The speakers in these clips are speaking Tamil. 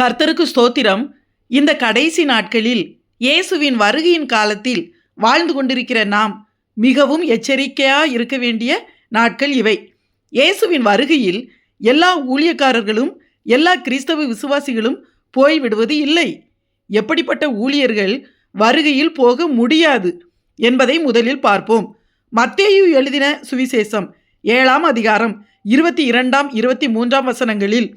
கர்த்தருக்கு ஸ்தோத்திரம். இந்த கடைசி நாட்களில் இயேசுவின் வருகையின் காலத்தில் வாழ்ந்து கொண்டிருக்கிற நாம் மிகவும் எச்சரிக்கையாக இருக்க வேண்டிய நாட்கள் இவை. இயேசுவின் வருகையில் எல்லா ஊழியக்காரர்களும் எல்லா கிறிஸ்தவ விசுவாசிகளும் போய்விடுவது இல்லை. எப்படிப்பட்ட ஊழியர்கள் வருகையில் போக முடியாது என்பதை முதலில் பார்ப்போம். மத்தேயு எழுதின சுவிசேஷம் 7ஆம் அதிகாரம் 22, 23 வசனங்களில்,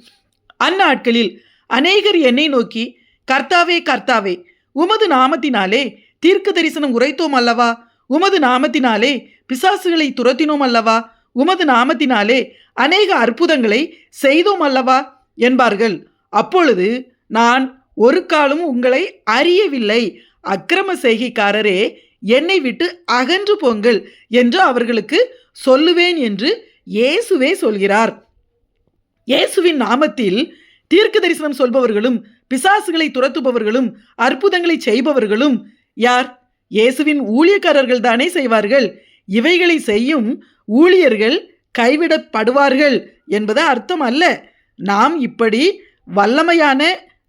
அந்நாட்களில் அநேகர் என்னை நோக்கி, கர்த்தாவே கர்த்தாவே, உமது நாமத்தினாலே தீர்க்க தரிசனம் உரைத்தோம் அல்லவா? உமது நாமத்தினாலே பிசாசுகளை துரத்தினோம் அல்லவா? உமது நாமத்தினாலே அநேக அற்புதங்களை செய்தோம் அல்லவா என்பார்கள். அப்பொழுது நான் ஒரு காலம் உங்களை அறியவில்லை, அக்கிரம செய்கைக்காரரே, என்னை விட்டு அகன்று போங்கள் என்று அவர்களுக்கு சொல்லுவேன் என்று இயேசுவே சொல்கிறார். இயேசுவின் நாமத்தில் தீர்க்க தரிசனம் சொல்பவர்களும் பிசாசுகளை துரத்துபவர்களும் அற்புதங்களை செய்பவர்களும் யார்? இயேசுவின் ஊழியக்காரர்கள் தானே செய்வார்கள். இவைகளை செய்யும் ஊழியர்கள் கைவிடப்படுவார்கள் என்பது அர்த்தம் அல்ல. நாம் இப்படி வல்லமையான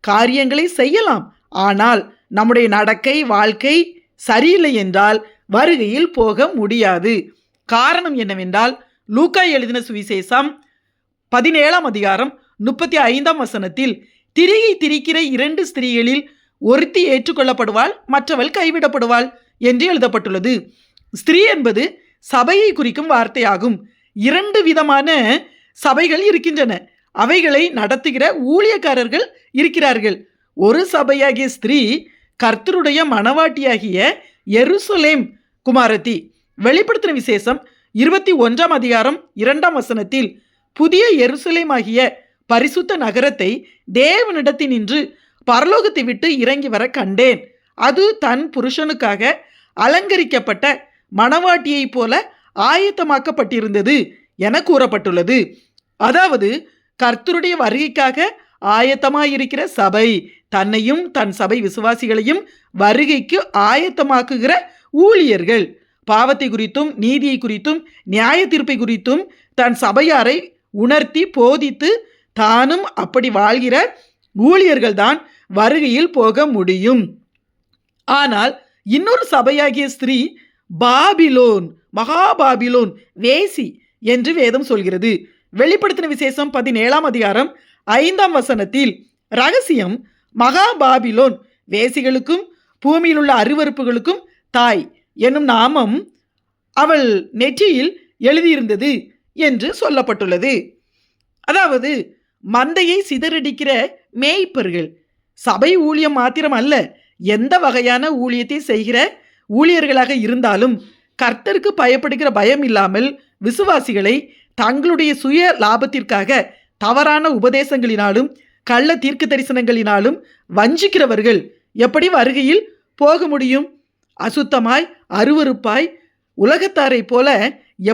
காரியங்களை செய்யலாம், ஆனால் நம்முடைய நடக்கை வாழ்க்கை சரியில்லை என்றால் வருகையில் போக முடியாது. காரணம் என்னவென்றால், லூக்கா எழுதின சுவிசேஷம் 17ஆம் அதிகாரம் 35ஆம் வசனத்தில், திரியை திரிக்கிற 2 ஸ்திரீகளில் ஒருத்தி ஏற்றுக்கொள்ளப்படுவாள், மற்றவள் கைவிடப்படுவாள் என்று எழுதப்பட்டுள்ளது. ஸ்திரீ என்பது சபையை குறிக்கும் வார்த்தையாகும். 2 விதமான சபைகள் இருக்கின்றன. அவைகளை நடத்துகிற ஊழியக்காரர்கள் இருக்கிறார்கள். ஒரு சபையாகிய ஸ்திரீ கர்த்தருடைய மணவாட்டியாகிய எருசலேம் குமாரத்தி. வெளிப்படுத்தின விசேஷம் 21ஆம் அதிகாரம் 2ஆம் வசனத்தில், புதிய எருசலேம் ஆகிய பரிசுத்த நகரத்தை தேவனிடத்தினின்று பரலோகத்தை விட்டு இறங்கி வர கண்டேன். அது தன் புருஷனுக்காக அலங்கரிக்கப்பட்ட மணவாட்டியைப் போல ஆயத்தமாக்கப்பட்டிருந்தது என கூறப்பட்டுள்ளது. அதாவது கர்த்தருடைய வருகைக்காக ஆயத்தமாயிருக்கிற சபை தன்னையும் தன் சபை விசுவாசிகளையும் வருகைக்கு ஆயத்தமாக்குகிற ஊழியர்கள். பாவத்தை குறித்தும் நீதியை குறித்தும் நியாய தீர்ப்பை குறித்தும் தன் சபையாரை உணர்த்தி போதித்து தானும் அப்படி வாழ்கிற ஊழியர்கள்தான் வருகையில் போக முடியும். ஆனால் இன்னொரு சபையாகிய ஸ்திரீ பாபிலோன், மகாபாபிலோன், வேசி என்று வேதம் சொல்கிறது. வெளிப்படுத்தின விசேஷம் 17ஆம் அதிகாரம் 5ஆம் வசனத்தில், ரகசியம், மகாபாபிலோன் வேசிகளுக்கும் பூமியில் உள்ள அருவருப்புகளுக்கும் தாய் என்னும் நாமம் அவள் நெற்றியில் எழுதியிருந்தது என்று சொல்லப்பட்டுள்ளது. அதாவது மந்தையை சிதறடிக்கிற மேய்ப்பர்கள். சபை ஊழியம் மாத்திரம் அல்ல, எந்த வகையான ஊழியத்தை செய்கிற ஊழியர்களாக இருந்தாலும் கர்த்தருக்கு பயப்படுகிற பயம் இல்லாமல் விசுவாசிகளை தங்களுடைய சுய லாபத்திற்காக தவறான உபதேசங்களினாலும் கள்ள தீர்க்க தரிசனங்களினாலும் வஞ்சிக்கிறவர்கள் எப்படி வருகையில் போக முடியும்? அசுத்தமாய் அருவருப்பாய் உலகத்தாரை போல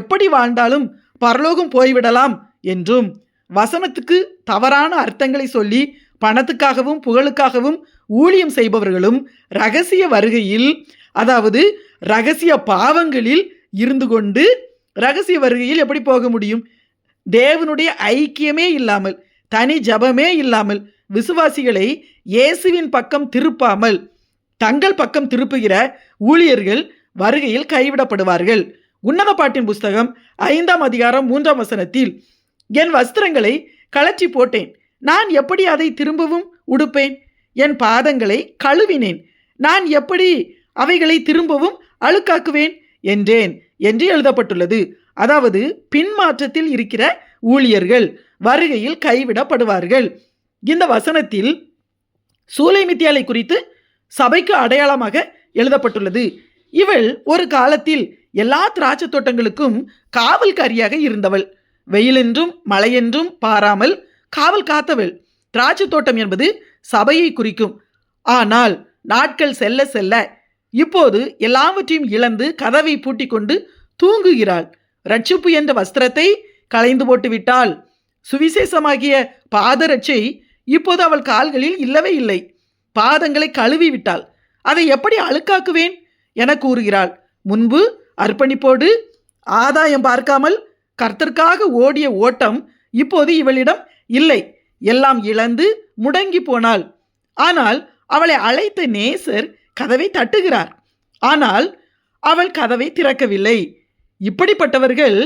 எப்படி வாழ்ந்தாலும் பரலோகம் போய்விடலாம் என்றும் வசனத்துக்கு தவறான அர்த்தங்களை சொல்லி பணத்துக்காகவும் புகழுக்காகவும் ஊழியம் செய்பவர்களும் இரகசிய வருகையில், அதாவது இரகசிய பாவங்களில் இருந்து கொண்டு இரகசிய வருகையில் எப்படி போக முடியும்? தேவனுடைய ஐக்கியமே இல்லாமல், தனி ஜபமே இல்லாமல் விசுவாசிகளை இயேசுவின் பக்கம் திருப்பாமல் தங்கள் பக்கம் திருப்புகிற ஊழியர்கள் வருகையில் கைவிடப்படுவார்கள். உன்னத பாட்டின் புஸ்தகம் 5ஆம் அதிகாரம் 3ஆம் வசனத்தில், என் வஸ்திரங்களை கழற்றி போட்டேன், நான் எப்படி அதை திரும்பவும் உடுப்பேன்? என் பாதங்களை கழுவினேன், நான் எப்படி அவைகளை திரும்பவும் அழுக்காக்குவேன் என்றேன் என்று எழுதப்பட்டுள்ளது. அதாவது பின்மாற்றத்தில் இருக்கிற ஊழியர்கள் வருகையில் கைவிடப்படுவார்கள். இந்த வசனத்தில் சூலைமித்தியாளை குறித்து சபைக்கு அடையாளமாக எழுதப்பட்டுள்ளது. இவள் ஒரு காலத்தில் எல்லா திராட்சை தோட்டங்களுக்கும் காவல்காரியாக இருந்தவள். வெயிலென்றும் மழையென்றும் பாராமல் காவல் காத்தவள். திராட்சை தோட்டம் என்பது சபையை குறிக்கும். ஆனால் நாட்கள் செல்ல செல்ல இப்போது எல்லாவற்றையும் இழந்து கதவை பூட்டி கொண்டு தூங்குகிறாள். ரட்சிப்பு என்ற வஸ்திரத்தை களைந்து போட்டு விட்டாள். சுவிசேஷமாகிய பாதரட்சை இப்போது அவள் கால்களில் இல்லவே இல்லை. பாதங்களை கழுவி விட்டாள். அதை எப்படி அழுக்காக்குவேன் என கூறுகிறாள். முன்பு அர்ப்பணிப்போடு ஆதாயம் பார்க்காமல் கர்த்தருக்காக ஓடிய ஓட்டம் இப்போது இவளிடம் இல்லை. எல்லாம் இழந்து முடங்கி போனாள். ஆனால் அவளை அழைத்த நேசர் கதவை தட்டுகிறார். ஆனால் அவள் கதவை திறக்கவில்லை. இப்படிப்பட்டவர்கள்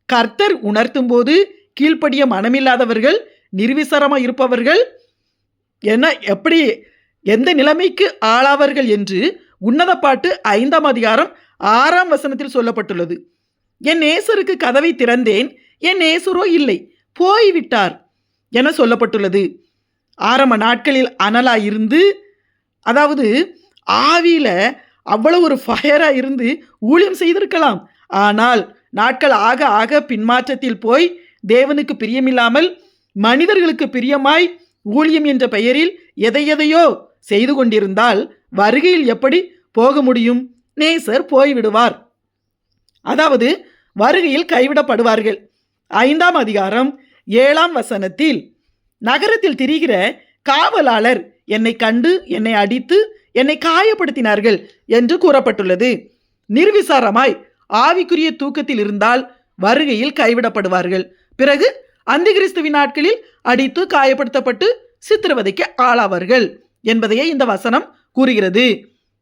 கர்த்தர் உணர்த்தும் போது கீழ்ப்படிய மனமில்லாதவர்கள், நிர்விசாரமாக இருப்பவர்கள் எப்படி எந்த நிலைமைக்கு ஆளாவர்கள் என்று உன்னத பாட்டு 5ஆம் அதிகாரம் 6ஆம் வசனத்தில் சொல்லப்பட்டுள்ளது. என் நேசருக்கு கதவை திறந்தேன், என் நேசரோ இல்லை, போய்விட்டார் என சொல்லப்பட்டுள்ளது. ஆரம்ப நாட்களில் அனலாக இருந்து, அதாவது ஆவியில் அவ்வளவு ஒரு ஃபயராக இருந்து ஊழியம் செய்திருக்கலாம். ஆனால் நாட்கள் ஆக ஆக பின்மாற்றத்தில் போய் தேவனுக்கு பிரியமில்லாமல் மனிதர்களுக்கு பிரியமாய் ஊழியம் என்ற பெயரில் எதையோ செய்து கொண்டிருந்தால் வருகையில் எப்படி போக முடியும்? நேசர் போய்விடுவார். அதாவது வருகையில் கைவிடப்படுவார்கள். 5ஆம் அதிகாரம் 7ஆம் வசனத்தில் நகரத்தில் திரிகிற காவலாளர் என்னை கண்டு என்னை அடித்து என்னை காயப்படுத்தினார்கள் என்று கூறப்பட்டுள்ளது. நிர்விசாரமாய் ஆவிக்குரிய தூக்கத்தில் இருந்தால் வருகையில் கைவிடப்படுவார்கள். பிறகு அந்திகிறிஸ்துவின் நாட்களில் அடித்து காயப்படுத்தப்பட்டு சித்திரவதைக்கு ஆளாவார்கள் என்பதையே இந்த வசனம் கூறுகிறது.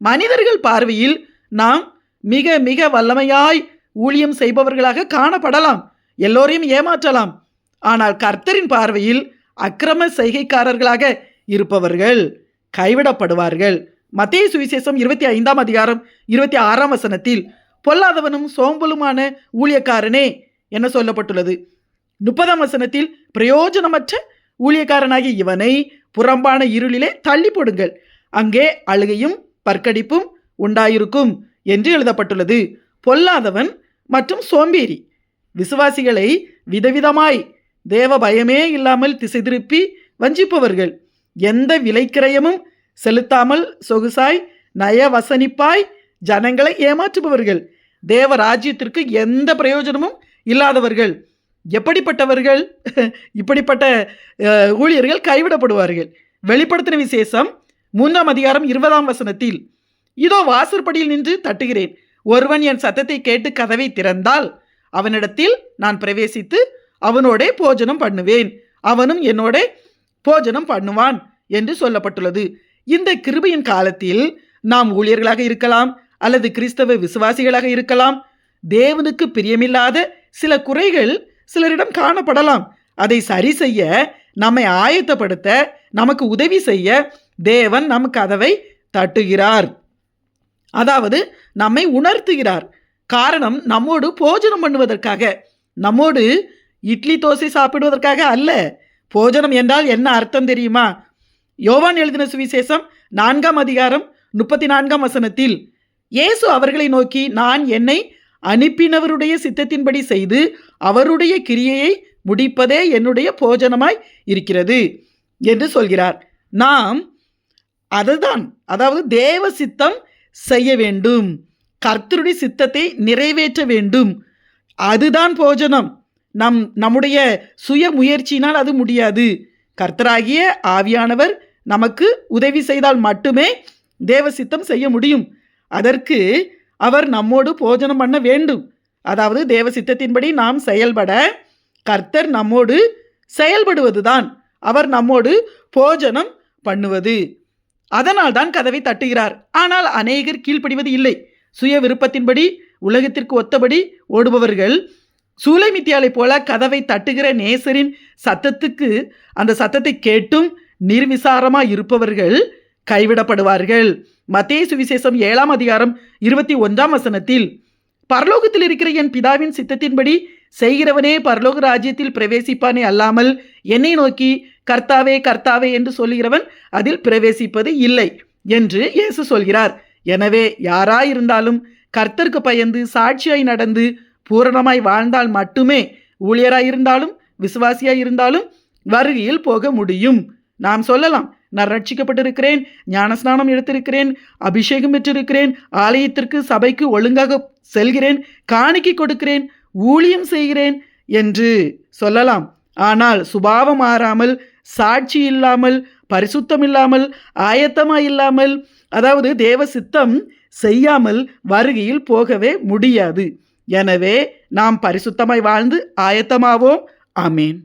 மனிதர்கள் பார்வையில் நாம் மிக மிக வல்லமையாய் ஊழியம் செய்பவர்களாக காணப்படலாம், எல்லோரையும் ஏமாற்றலாம். ஆனால் கர்த்தரின் பார்வையில் அக்கிரம செய்கைக்காரர்களாக இருப்பவர்கள் கைவிடப்படுவார்கள். மத்தேயு சுவிசேஷம் 25ஆம் அதிகாரம் 26ஆம் வசனத்தில் பொல்லாதவனும் சோம்பலுமான ஊழியக்காரனே என சொல்லப்பட்டுள்ளது. 30ஆம் வசனத்தில் பிரயோஜனமற்ற ஊழியக்காரனாகிய இவனை புறம்பான இருளிலே தள்ளி போடுங்கள், அங்கே அழுகையும் பற்கடிப்பும் உண்டாயிருக்கும் என்று எழுதப்பட்டுள்ளது. பொல்லாதவன் மற்றும் சோம்பேறி விசுவாசிகளை விதவிதமாய் தேவ பயமே இல்லாமல் திசை திருப்பி வஞ்சிப்பவர்கள், எந்த விலைக்கிரயமும் செலுத்தாமல் சொகுசாய் நயவசனிப்பாய் ஜனங்களை ஏமாற்றுபவர்கள், தேவ ராஜ்யத்திற்கு எந்த பிரயோஜனமும் இல்லாதவர்கள். எப்படிப்பட்டவர்கள்? இப்படிப்பட்ட ஊழியர்கள் கைவிடப்படுவார்கள். வெளிப்படுத்தின விசேஷம் 3ஆம் அதிகாரம் 20ஆம் வசனத்தில் இதோ வாசற்படியில் நின்று தட்டுகிறேன், ஒருவன் என் சத்தத்தை கேட்டு கதவை திறந்தால் அவனிடத்தில் நான் பிரவேசித்து அவனோடே போஜனம் பண்ணுவேன், அவனும் என்னோட போஜனம் பண்ணுவான் என்று சொல்லப்பட்டுள்ளது. இந்த கிருபையின் காலத்தில் நாம் ஊழியர்களாக இருக்கலாம் அல்லது கிறிஸ்தவ விசுவாசிகளாக இருக்கலாம். தேவனுக்கு பிரியமில்லாத சில குறைகள் சிலரிடம் காணப்படலாம். அதை சரி செய்ய, நம்மை ஆயத்தப்படுத்த, நமக்கு உதவி செய்ய தேவன் நம் கதவை தட்டுகிறார். அதாவது நம்மை உணர்த்துகிறார். காரணம், நம்மோடு போஜனம் பண்ணுவதற்காக, நம்மோடு இட்லி தோசை சாப்பிடுவதற்காக அல்ல. போஜனம் என்றால் என்ன அர்த்தம் தெரியுமா? யோவான் எழுதின சுவிசேஷம் 4ஆம் அதிகாரம் 34ஆம் வசனத்தில் இயேசு அவர்களை நோக்கி, நான் என்னை அனுப்பினவருடைய சித்தத்தின்படி செய்து அவருடைய கிரியையை முடிப்பதே என்னுடைய போஜனமாய் இருக்கிறது என்று சொல்கிறார். நாம் அதுதான், அதாவது தேவ சித்தம் செய்ய வேண்டும், கர்த்தருடைய சித்தத்தை நிறைவேற்ற வேண்டும். அதுதான் போஜனம். நம்முடைய சுய முயற்சியினால் அது முடியாது. கர்த்தராகிய ஆவியானவர் நமக்கு உதவி செய்தால் மட்டுமே தேவ சித்தம் செய்ய முடியும். அதற்கு அவர் நம்மோடு போஜனம் பண்ண வேண்டும். அதாவது தேவ சித்தத்தின்படி நாம் செயல்பட கர்த்தர் நம்மோடு செயல்படுவதுதான் அவர் நம்மோடு போஜனம் பண்ணுவது. அதனால் தான் கதவை தட்டுகிறார். ஆனால் அநேகர் கீழ்ப்படிவது இல்லை. சுய விருப்பத்தின்படி உலகத்திற்கு ஒத்தபடி ஓடுபவர்கள் சூலைமித்தியாலை போல கதவை தட்டுகிற நேசரின் சத்தத்துக்கு, அந்த சத்தத்தை கேட்டும் நிர்விசாரமாக இருப்பவர்கள் கைவிடப்படுவார்கள். மத்தேயு சுவிசேஷம் 7ஆம் அதிகாரம் 21ஆம் வசனத்தில் பரலோகத்தில் இருக்கிற என் பிதாவின் சித்தத்தின்படி செய்கிறவனே பரலோக ராஜ்யத்தில் பிரவேசிப்பானே அல்லாமல் என்னை நோக்கி கர்த்தாவே கர்த்தாவே என்று சொல்கிறவன் அதில் பிரவேசிப்பது இல்லை என்று இயேசு சொல்கிறார். எனவே யாராயிருந்தாலும் கர்த்தருக்கு பயந்து சாட்சியாய் நடந்து பூரணமாய் வாழ்ந்தால் மட்டுமே ஊழியராயிருந்தாலும் விசுவாசியாயிருந்தாலும் வருகையில் போக முடியும். நாம் சொல்லலாம், நான் ரட்சிக்கப்பட்டிருக்கிறேன், ஞானஸ்நானம் எடுத்திருக்கிறேன், அபிஷேகம் பெற்றிருக்கிறேன், ஆலயத்திற்கு சபைக்கு ஒழுங்காக செல்கிறேன், காணிக்கை கொடுக்கிறேன், ஊழியம் செய்கிறேன் என்று சொல்லலாம். ஆனால் சுபாவம் மாறாமல், சாட்சி இல்லாமல், பரிசுத்தம் இல்லாமல், ஆயத்தமாய் இல்லாமல், அதாவது தேவ சித்தம் செய்யாமல் வருகையில் போகவே முடியாது. எனவே நாம் பரிசுத்தமாய் வாழ்ந்து ஆயத்தமாவோம். ஆமேன்.